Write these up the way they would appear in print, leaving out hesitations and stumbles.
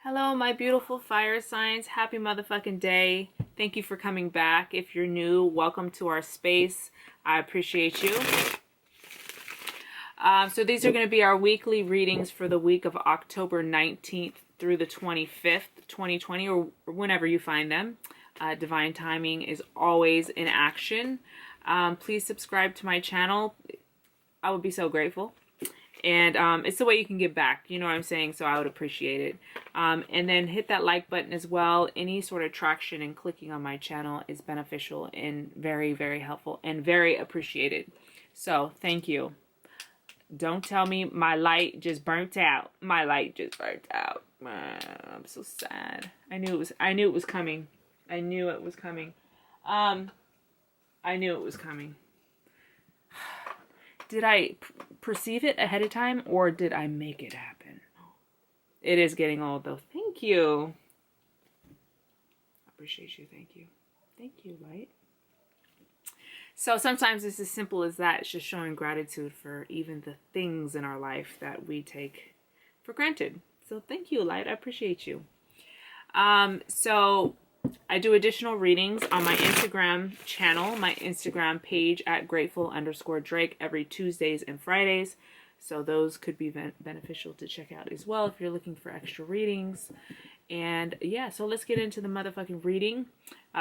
Hello, my beautiful fire signs. Happy motherfucking day. Thank you for coming back. If you're new, welcome to our space. I appreciate you. So these are going to be our weekly readings for the week of October 19th through the 25th, 2020, or whenever you find them. Divine timing is always in action. Please subscribe to my channel. I would be so grateful. And it's the way you can give back, you know what I'm saying? So I would appreciate it. And then hit that like button as well. Any sort of traction and clicking on my channel is beneficial and very, very helpful and very appreciated. So thank you. Don't tell me my light just burnt out. My light just burnt out. I'm so sad. I knew it was coming. I knew it was coming. I knew it was coming. Did I perceive it ahead of time, or did I make it happen? It is getting old, though. Thank you. I appreciate you. Thank you. Thank you, light. So sometimes it's as simple as that. It's just showing gratitude for even the things in our life that we take for granted. So thank you, light. I appreciate you. So I do additional readings on my Instagram channel, my Instagram page at grateful_Drake every Tuesdays and Fridays. So those could be beneficial to check out as well if you're looking for extra readings. And yeah, so let's get into the motherfucking reading.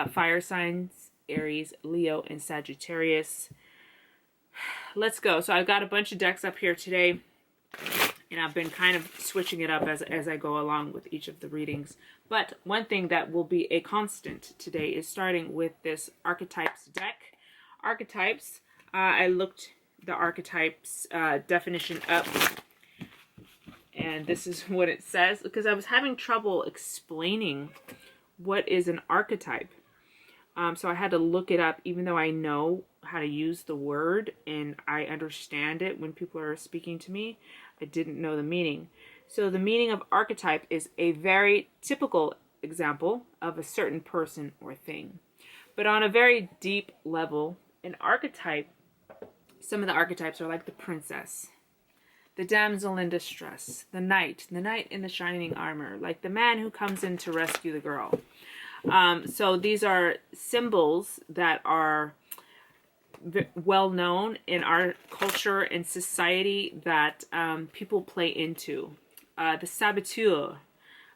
Fire signs, Aries, Leo, and Sagittarius. Let's go. So I've got a bunch of decks up here today. And I've been kind of switching it up as I go along with each of the readings. But one thing that will be a constant today is starting with this archetypes deck. Archetypes, I looked the archetypes definition up. And this is what it says. Because I was having trouble explaining what is an archetype. So I had to look it up, even though I know how to use the word and I understand it when people are speaking to me. I didn't know the meaning. So the meaning of archetype is a very typical example of a certain person or thing. But on a very deep level, an archetype, some of the archetypes are like the princess, the damsel in distress, the knight in the shining armor, like the man who comes in to rescue the girl. So these are symbols that are well known in our culture and society that people play into. The saboteur,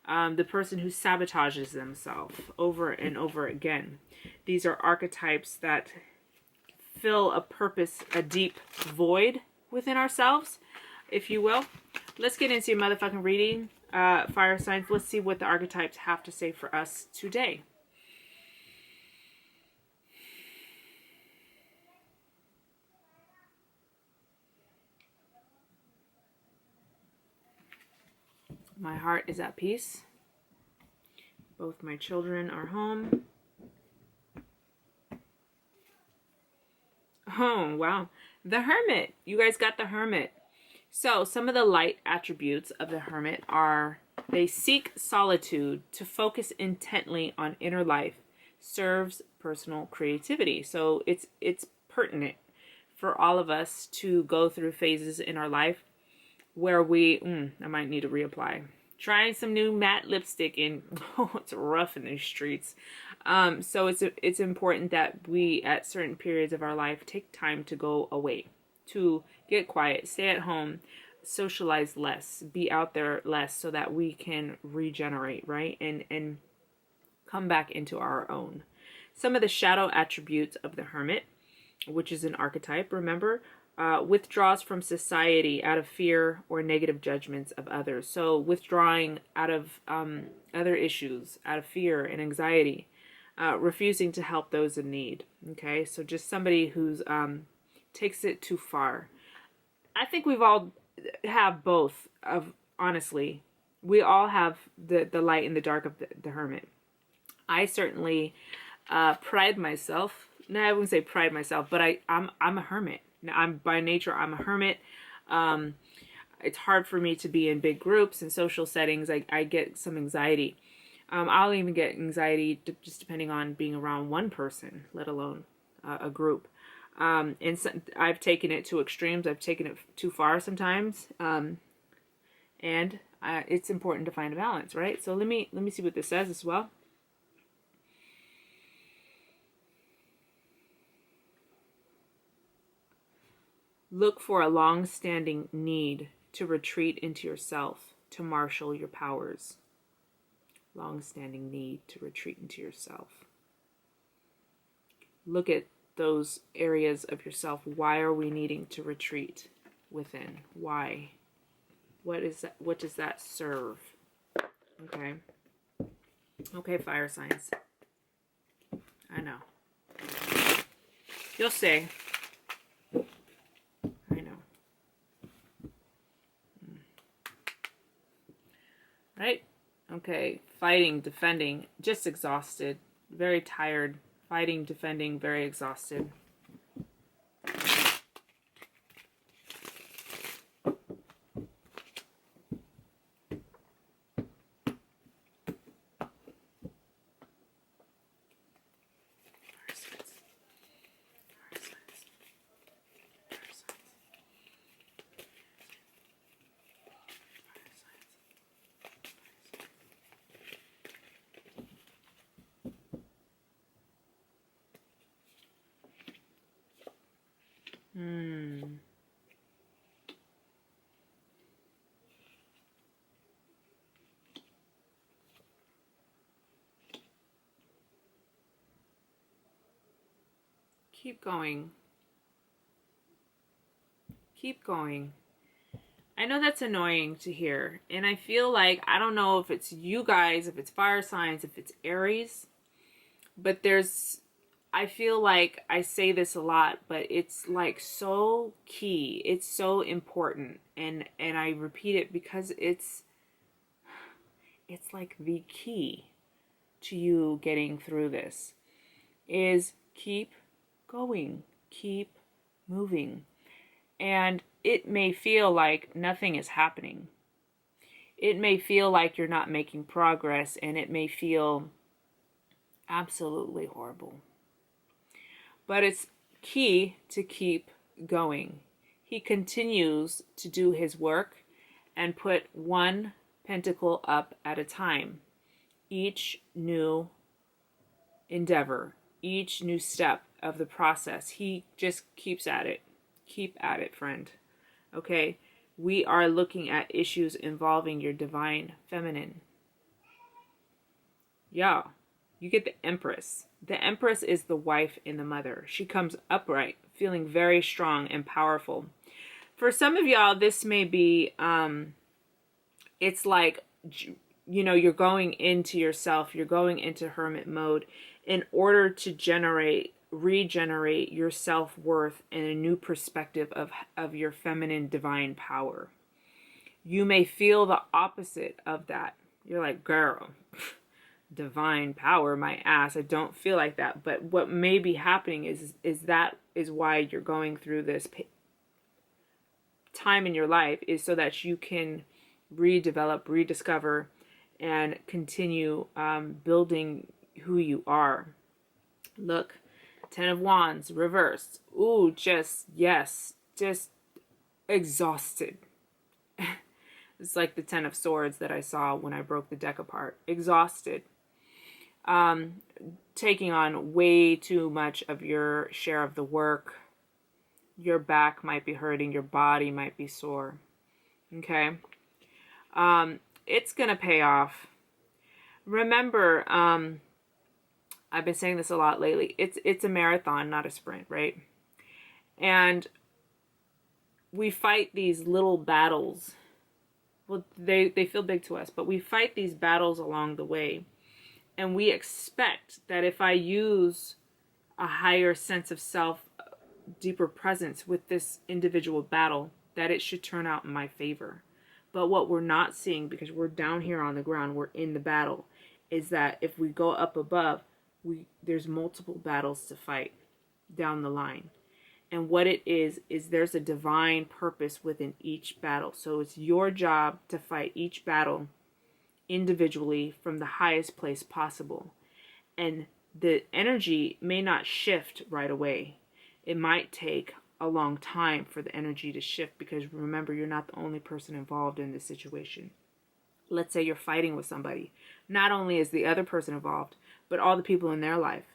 the person who sabotages themselves over and over again. These are archetypes that fill a purpose, a deep void within ourselves, if you will. Let's get into your motherfucking reading, fire signs. Let's see what the archetypes have to say for us today. My heart is at peace. Both my children are home. Oh, wow. The Hermit. You guys got the Hermit. So some of the light attributes of the Hermit are they seek solitude to focus intently on inner life, serves personal creativity. So it's pertinent for all of us to go through phases in our life where we, I might need to reapply. Trying some new matte lipstick and it's rough in these streets. So it's important that we, at certain periods of our life, take time to go away, to get quiet, stay at home, socialize less, be out there less, so that we can regenerate, right? And come back into our own. Some of the shadow attributes of the Hermit, which is an archetype, remember, withdraws from society out of fear or negative judgments of others. So withdrawing out of other issues, out of fear and anxiety, refusing to help those in need. Okay, so just somebody who's takes it too far. I think we've all have both of, honestly. We all have the light and the dark of the Hermit. I certainly pride myself. No, I wouldn't say pride myself, but I'm a hermit. Now, by nature, I'm a hermit. It's hard for me to be in big groups and social settings. I get some anxiety. I'll even get anxiety just depending on being around one person, let alone a group. And so, I've taken it to extremes. I've taken it too far sometimes. And It's important to find a balance, right? So let me see what this says as well. Look for a long-standing need to retreat into yourself, to marshal your powers. Long-standing need to retreat into yourself. Look at those areas of yourself. Why are we needing to retreat within? Why? What is that? What does that serve? Okay. Okay, fire signs. I know. You'll say. I know. Right? Okay. Fighting, defending, just exhausted. Very tired. Fighting, defending, very exhausted. Keep going. Keep going. I know that's annoying to hear. And I feel like, I don't know if it's you guys, if it's fire signs, if it's Aries, but I feel like I say this a lot, but it's like so key. It's so important. And I repeat it because it's like the key to you getting through this is keep going, keep moving. And it may feel like nothing is happening. It may feel like you're not making progress, and it may feel absolutely horrible. But it's key to keep going. He continues to do his work and put one pentacle up at a time. Each new endeavor, each new step of the process, he just keeps at it. Keep at it, friend. Okay? We are looking at issues involving your divine feminine. Yeah. You get the Empress. The Empress is the wife and the mother. She comes upright, feeling very strong and powerful. For some of y'all, this may be, it's like, you know, you're going into yourself, you're going into hermit mode in order to regenerate your self-worth and a new perspective of your feminine divine power. You may feel the opposite of that. You're like, girl, divine power, my ass. I don't feel like that. But what may be happening is that is why you're going through this time in your life, is so that you can redevelop, rediscover, and continue building who you are. Look, 10 of Wands, reversed. Ooh, just exhausted. It's like the 10 of Swords that I saw when I broke the deck apart. Exhausted. Taking on way too much of your share of the work. Your back might be hurting. Your body might be sore. Okay? It's going to pay off. Remember, I've been saying this a lot lately. It's a marathon, not a sprint, right? And we fight these little battles. Well, they feel big to us, but we fight these battles along the way. And we expect that if I use a higher sense of self, deeper presence with this individual battle, that it should turn out in my favor. But what we're not seeing, because we're down here on the ground, we're in the battle, is that if we go up above, there's multiple battles to fight down the line. And what it is there's a divine purpose within each battle. So it's your job to fight each battle individually from the highest place possible. And the energy may not shift right away. It might take a long time for the energy to shift, because remember, you're not the only person involved in this situation. Let's say you're fighting with somebody. Not only is the other person involved, but all the people in their life,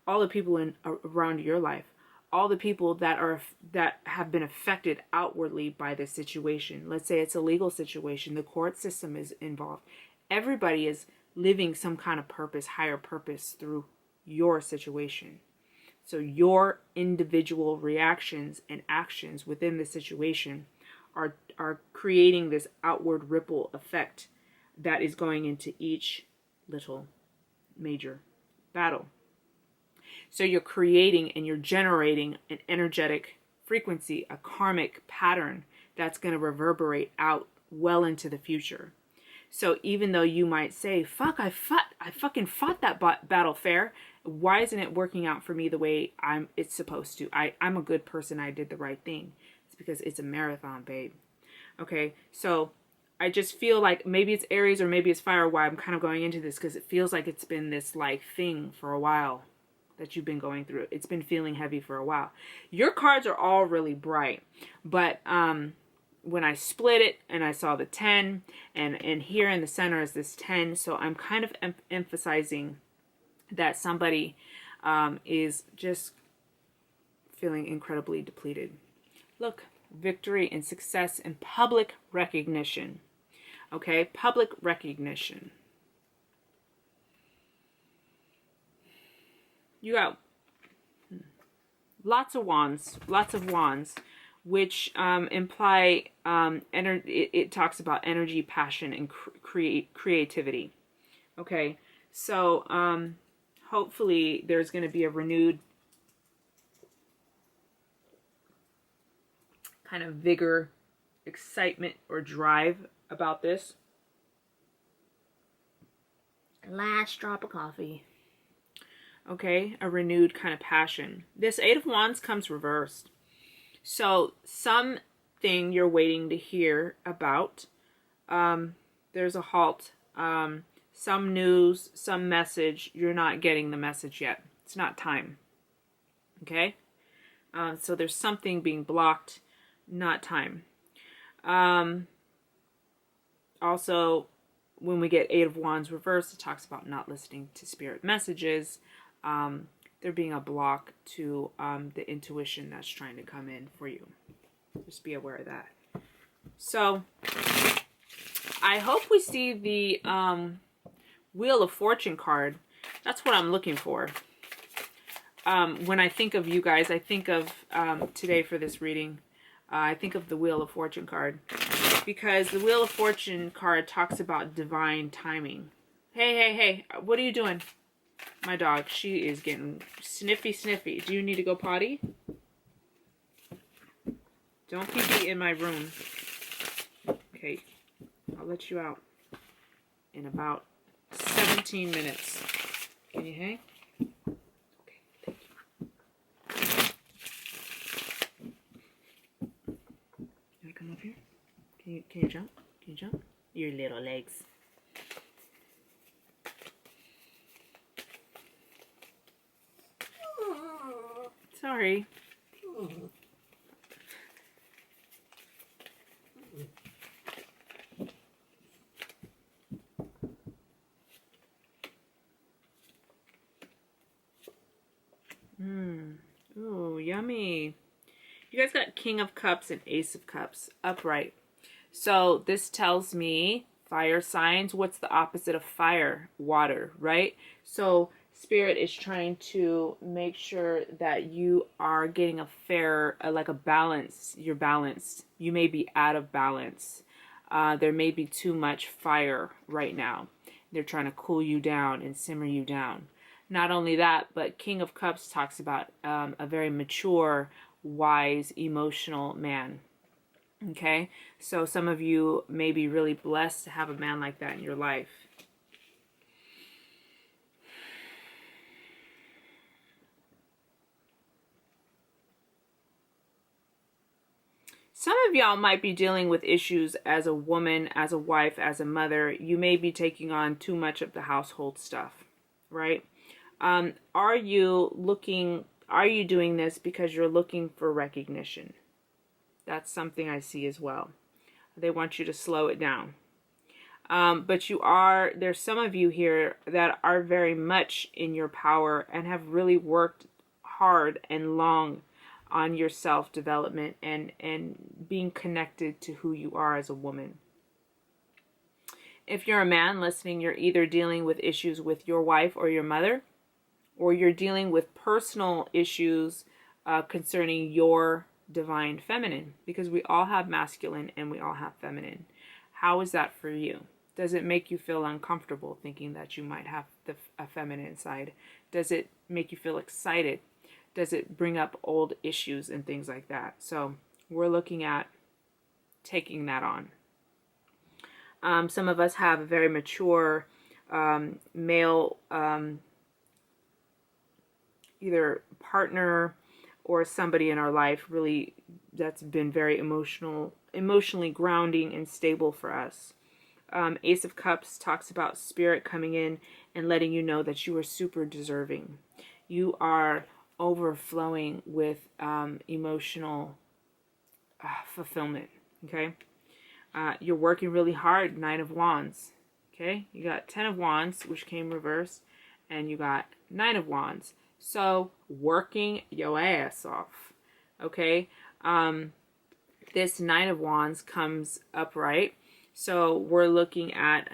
all the people around your life, all the people that have been affected outwardly by this situation. Let's say it's a legal situation. The court system is involved. Everybody is living some kind of purpose, higher purpose through your situation. So your individual reactions and actions within the situation are creating this outward ripple effect that is going into each little major battle. So you're creating and you're generating an energetic frequency, a karmic pattern that's going to reverberate out well into the future. So even though you might say, fuck, I fucking fought that battle fair. Why isn't it working out for me the way it's supposed to? I'm a good person. I did the right thing. It's because it's a marathon, babe. Okay, so I just feel like maybe it's Aries or maybe it's fire, why I'm kind of going into this, because it feels like it's been this like thing for a while that you've been going through. It's been feeling heavy for a while. Your cards are all really bright, but when I split it and I saw the 10 and here in the center is this 10, so I'm kind of emphasizing that somebody is just feeling incredibly depleted. Look, victory and success and public recognition. Okay, public recognition. You got lots of wands, which imply it talks about energy, passion, and creativity. Okay, so hopefully there's going to be a renewed kind of vigor, excitement, or drive about this. Last drop of coffee. Okay, a renewed kind of passion. This 8 of Wands comes reversed. So something you're waiting to hear about. There's a halt. Some news, some message. You're not getting the message yet. It's not time. Okay? So there's something being blocked. Not time. Also, when we get 8 of Wands reversed, it talks about not listening to spirit messages. There being a block to the intuition that's trying to come in for you. Just be aware of that. So, I hope we see the Wheel of Fortune card. That's what I'm looking for. When I think of you guys, I think of today for this reading, I think of the Wheel of Fortune card. Because the Wheel of Fortune card talks about divine timing. Hey, what are you doing? My dog, she is getting sniffy. Do you need to go potty? Don't pee in my room. Okay, I'll let you out in about 17 minutes. Can you hang? Okay, thank you. Can I come up here? Can you jump? Can you jump? Your little legs. Sorry. Ooh, yummy. You guys got King of Cups and Ace of Cups upright. So this tells me fire signs. What's the opposite of fire? Water, right? So Spirit is trying to make sure that you are getting a fair, like a balance. You're balanced. You may be out of balance. There may be too much fire right now. They're trying to cool you down and simmer you down. Not only that, but King of Cups talks about a very mature, wise, emotional man. Okay? So some of you may be really blessed to have a man like that in your life. Some of y'all might be dealing with issues as a woman, as a wife, as a mother. You may be taking on too much of the household stuff, right? Are you doing this because you're looking for recognition? That's something I see as well. They want you to slow it down. But there's some of you here that are very much in your power and have really worked hard and long on your self-development and being connected to who you are as a woman. If you're a man listening, you're either dealing with issues with your wife or your mother, or you're dealing with personal issues concerning your divine feminine, because we all have masculine and we all have feminine. How is that for you? Does it make you feel uncomfortable thinking that you might have a feminine side? Does it make you feel excited? Does it bring up old issues and things like that? So we're looking at taking that on. Some of us have a very mature male either partner or somebody in our life really that's been very emotionally grounding and stable for us. Ace of Cups talks about spirit coming in and letting you know that you are super deserving. You are overflowing with emotional fulfillment. Okay. You're working really hard. 9 of Wands. Okay. You got 10 of Wands, which came reversed, and you got 9 of Wands. So working your ass off. Okay. This 9 of Wands comes upright. So we're looking at,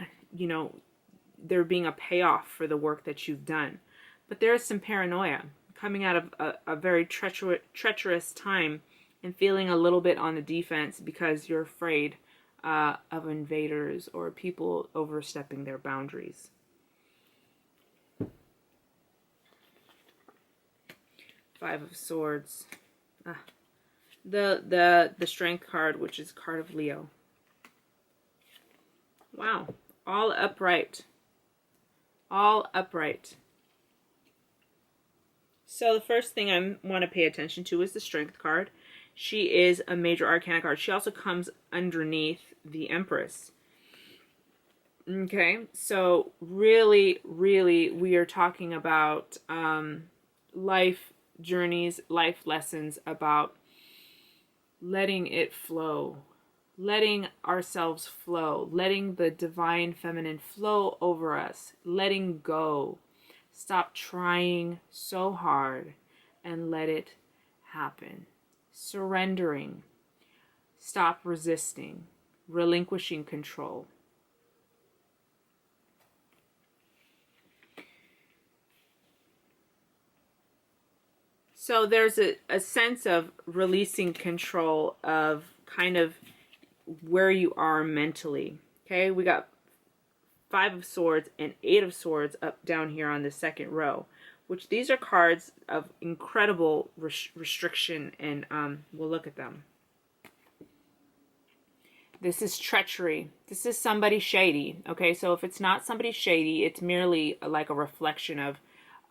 there being a payoff for the work that you've done. But there is some paranoia coming out of a very treacherous time and feeling a little bit on the defense because you're afraid of invaders or people overstepping their boundaries. Five of Swords. The Strength card, which is card of Leo. Wow. All upright. All upright. So the first thing I want to pay attention to is the Strength card. She is a major arcana card. She also comes underneath the Empress. Okay, so really, really, we are talking about life journeys, life lessons, about letting it flow, letting ourselves flow, letting the divine feminine flow over us, letting go. Stop trying so hard and let it happen. Surrendering. Stop resisting. Relinquishing control. So there's a sense of releasing control of kind of where you are mentally. Okay, we got 5 of Swords and 8 of Swords up down here on the second row, which these are cards of incredible restriction, and we'll look at them. This is treachery. This is somebody shady. Okay, so if it's not somebody shady, it's merely like a reflection of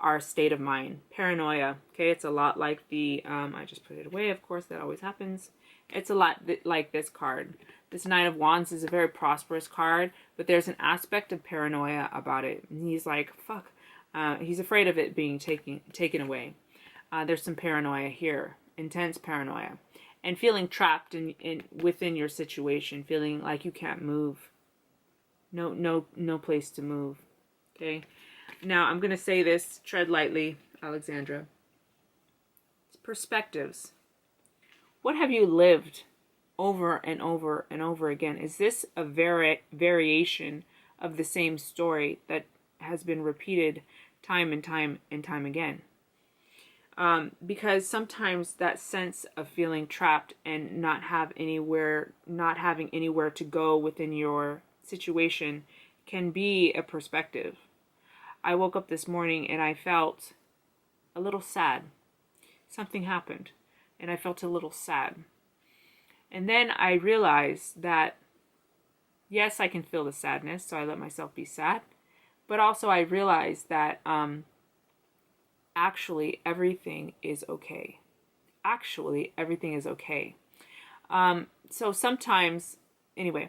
our state of mind. Paranoia. Okay, it's a lot like the, I just put it away, of course, that always happens. It's a lot like this card. This 9 of Wands is a very prosperous card, but there's an aspect of paranoia about it. And he's like, fuck. He's afraid of it being taken away. There's some paranoia here. Intense paranoia. And feeling trapped within your situation. Feeling like you can't move. No place to move. Okay. Now, I'm going to say this, tread lightly, Alexandra. It's perspectives. What have you lived over and over and over again? Is this a variation of the same story that has been repeated time and time and time again? Because sometimes that sense of feeling trapped and not having anywhere to go within your situation can be a perspective. I woke up this morning and I felt a little sad. Something happened and I felt a little sad. And then I realized that, yes, I can feel the sadness, so I let myself be sad. But also I realized that actually everything is okay. Actually, everything is okay. So sometimes, anyway,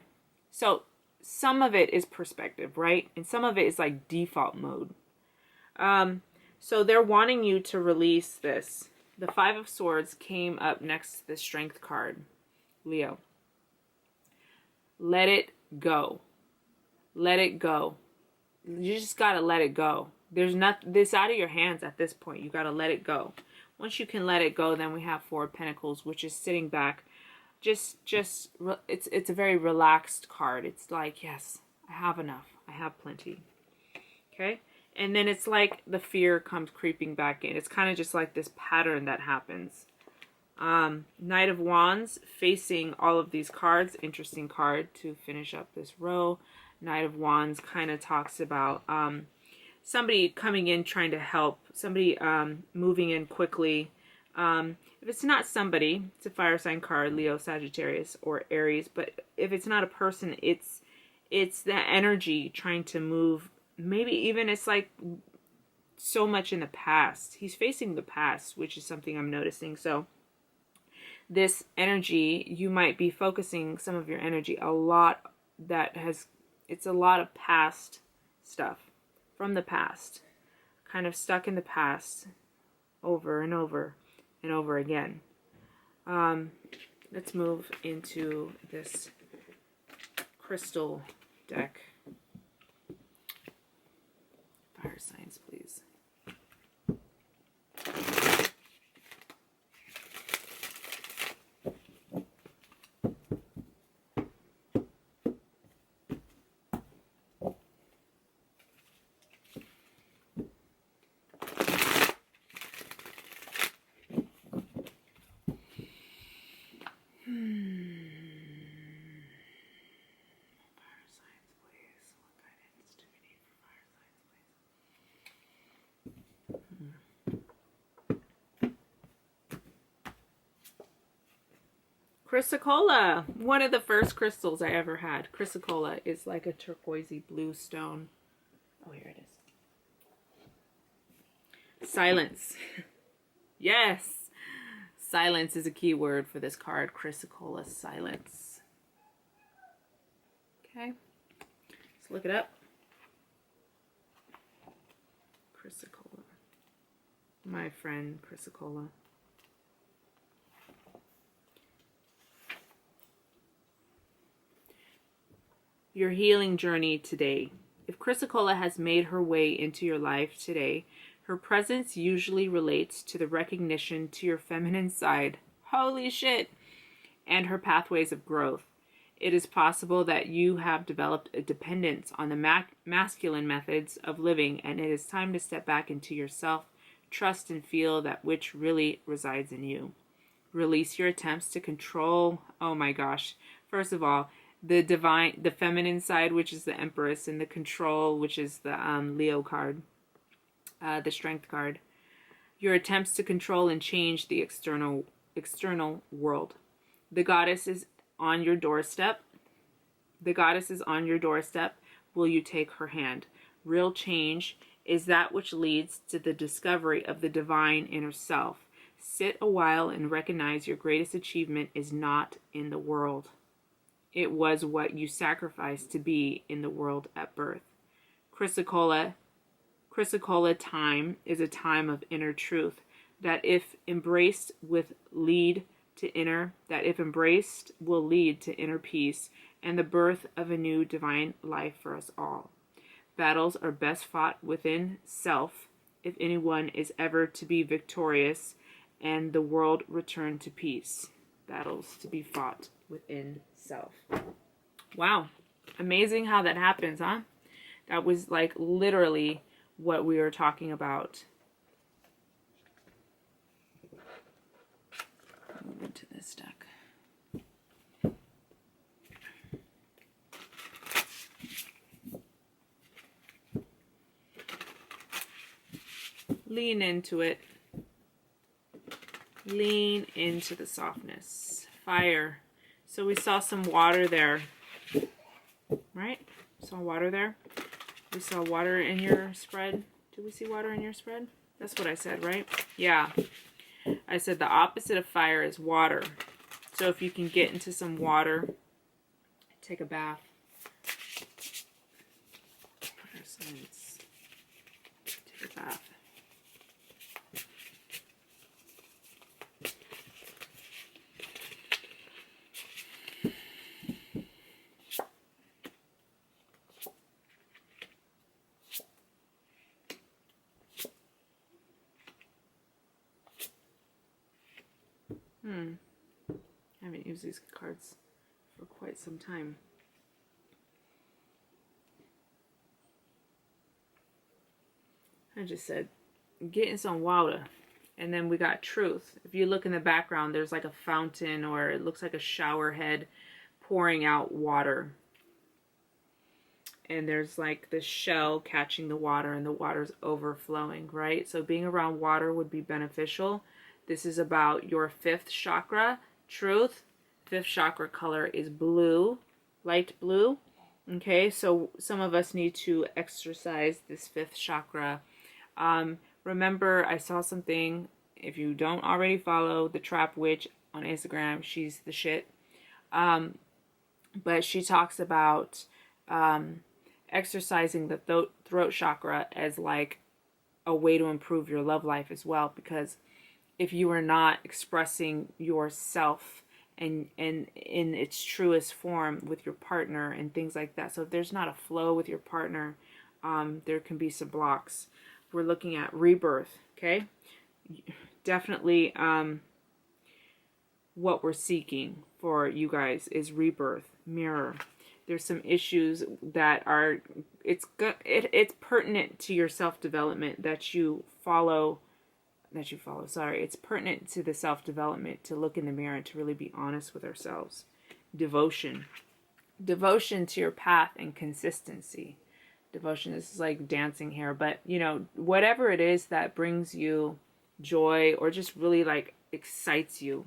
so some of it is perspective, right? And some of it is like default mode. So they're wanting you to release this. The 5 of Swords came up next to the Strength card. Leo. Let it go. Let it go. You just got to let it go. There's not this out of your hands at this point. You got to let it go. Once you can let it go, then we have Four of Pentacles, which is sitting back. It's a very relaxed card. It's like, yes, I have enough. I have plenty. Okay? And then it's like the fear comes creeping back in. It's kind of just like this pattern that happens. Knight of Wands facing all of these cards. Interesting card to finish up this row. Knight of Wands kind of talks about somebody coming in trying to help. Somebody moving in quickly. If it's not somebody, it's a fire sign card, Leo, Sagittarius, or Aries. But if it's not a person, it's that energy trying to move. Maybe even it's like so much in the past. He's facing the past, which is something I'm noticing. So this energy, you might be focusing some of your energy a lot it's a lot of past stuff from the past, kind of stuck in the past over and over and over again. Let's move into this crystal deck. Fire signs, please. Chrysocolla, one of the first crystals I ever had. Chrysocolla is like a turquoisey blue stone. Oh, here it is. Silence. Yes. Silence is a key word for this card. Chrysocolla, silence. Okay. Let's look it up. Chrysocolla. My friend Chrysocolla. Your healing journey today. If Chrysocolla has made her way into your life today, her presence usually relates to the recognition to your feminine side. Holy shit! And her pathways of growth. It is possible that you have developed a dependence on the masculine methods of living, and it is time to step back into yourself, trust and feel that which really resides in you. Release your attempts to control. Oh my gosh. First of all, the feminine side, which is the Empress, and the control, which is the Leo card, the Strength card. Your attempts to control and change the external world. The Goddess is on your doorstep. The Goddess is on your doorstep. Will you take her hand? Real change is that which leads to the discovery of the divine inner self. Sit a while and recognize your greatest achievement is not in the world. It was what you sacrificed to be in the world at birth. Chrysocolla time is a time of inner truth that if embraced will lead to inner peace and the birth of a new divine life for us all. Battles are best fought within self if anyone is ever to be victorious and the world return to peace. Battles to be fought within self. Wow. Amazing how that happens, huh? That was like literally what we were talking about. Move into this deck. Lean into it. Lean into the softness. Fire. So we saw some water there, right? Saw water there. We saw water in your spread. Did we see water in your spread? That's what I said, right? Yeah. I said the opposite of fire is water. So if you can get into some water, take a bath. Fire signs. Take a bath. I haven't used these cards for quite some time. I just said, getting some water. And then we got truth. If you look in the background, there's like a fountain, or it looks like a shower head pouring out water. And there's like the shell catching the water, and the water's overflowing, right? So being around water would be beneficial. This is about your 5th chakra, truth. 5th chakra color is blue, light blue. Okay, so some of us need to exercise this 5th chakra. Remember, I saw something, if you don't already follow the Trap Witch on Instagram, she's the shit. But she talks about exercising the throat chakra as like a way to improve your love life as well, because if you are not expressing yourself and in its truest form with your partner and things like that, so if there's not a flow with your partner, there can be some blocks. We're looking at rebirth, okay? Definitely what we're seeking for you guys is rebirth, mirror. There's some issues that are, it's pertinent to your self-development that you follow, sorry. It's pertinent to the self-development to look in the mirror and to really be honest with ourselves. Devotion. Devotion to your path and consistency. Devotion is like dancing here, but you know, whatever it is that brings you joy or just really like excites you.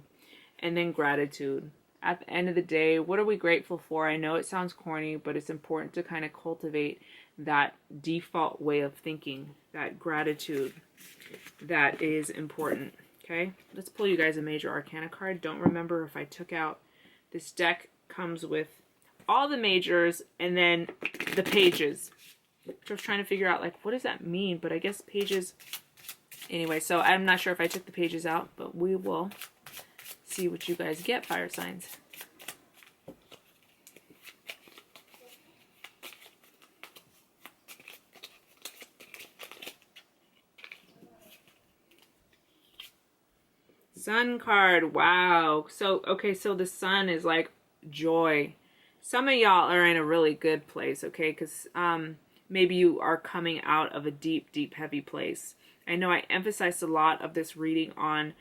And then gratitude. At the end of the day, what are we grateful for? I know it sounds corny, but it's important to kind of cultivate that default way of thinking, that gratitude that is important. Okay, let's pull you guys a major arcana card. Don't remember if I took out, this deck comes with all the majors and then the pages. I was trying to figure out like, what does that mean? But I guess pages. Anyway, so I'm not sure if I took the pages out, but we will see what you guys get, fire signs. Sun card. Wow. So, okay, so the sun is like joy. Some of y'all are in a really good place, okay? Because maybe you are coming out of a deep, deep, heavy place. I know I emphasized a lot of this reading on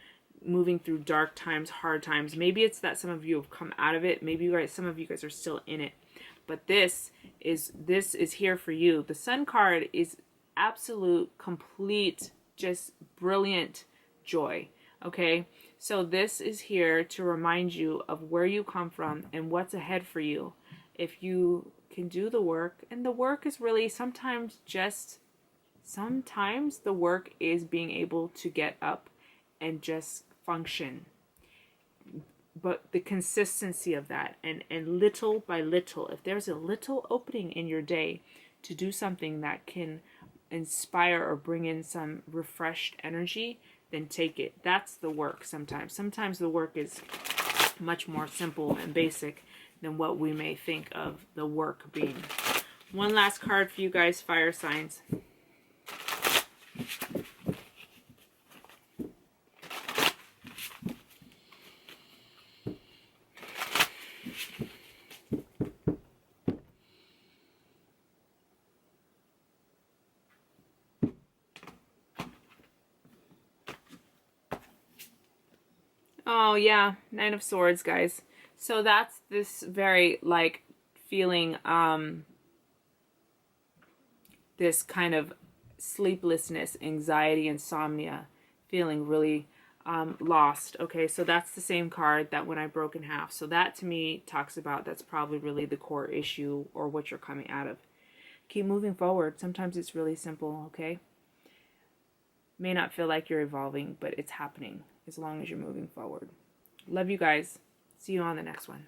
moving through dark times, hard times. Maybe it's that some of you have come out of it. Maybe you guys, some of you guys are still in it. But this is here for you. The sun card is absolute, complete, just brilliant joy. Okay, so this is here to remind you of where you come from and what's ahead for you. If you can do the work, and the work is really sometimes the work is being able to get up and just function. But the consistency of that, and little by little, if there's a little opening in your day to do something that can inspire or bring in some refreshed energy, then take it. That's the work sometimes. Sometimes the work is much more simple and basic than what we may think of the work being. One last card for you guys, fire signs. Oh yeah, Nine of Swords, guys. So that's this very like feeling this kind of sleeplessness, anxiety, insomnia, feeling really lost. Okay, so that's the same card that when I broke in half. So that to me talks about that's probably really the core issue or what you're coming out of. Keep moving forward. Sometimes it's really simple, okay? May not feel like you're evolving, but it's happening as long as you're moving forward. Love you guys. See you on the next one.